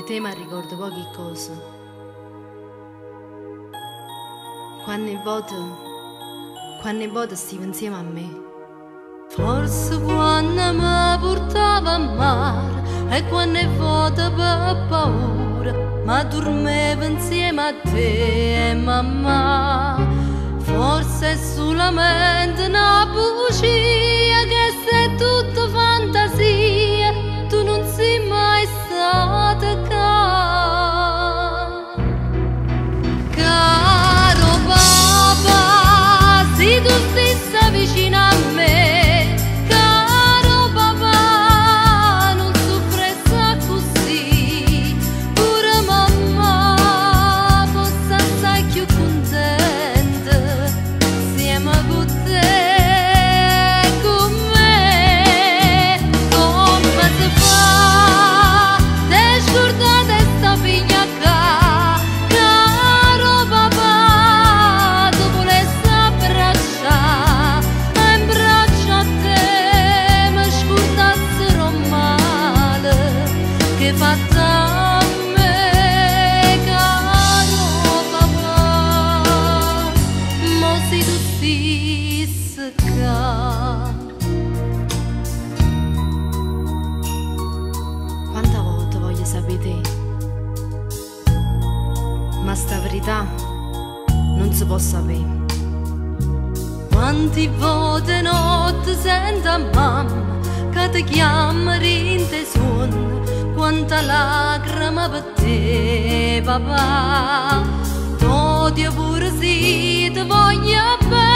te mi ricordo poche cose. Quante volte stivo insieme a me. Forse quando mi portava a mare e quante volte per paura ma dormevo insieme a te e mamma. Forse è solamente una bugia, che sei tutta fantasia, tu non sei mai stata qua. Caro papà, se tu stessi vicino a me, caro papà, non soffrezza così, pure mamma fosse assai più contenta insieme con te. Fatta a me, caro papà, mo sei tu stessa qua. Quanta volte voglio sapere te, ma sta verità non si può sapere. Quanti volte notte sento a mamma che ti chiama in te suono, quanta lacrima per te, papà. T'odio pure se ti voglio bene.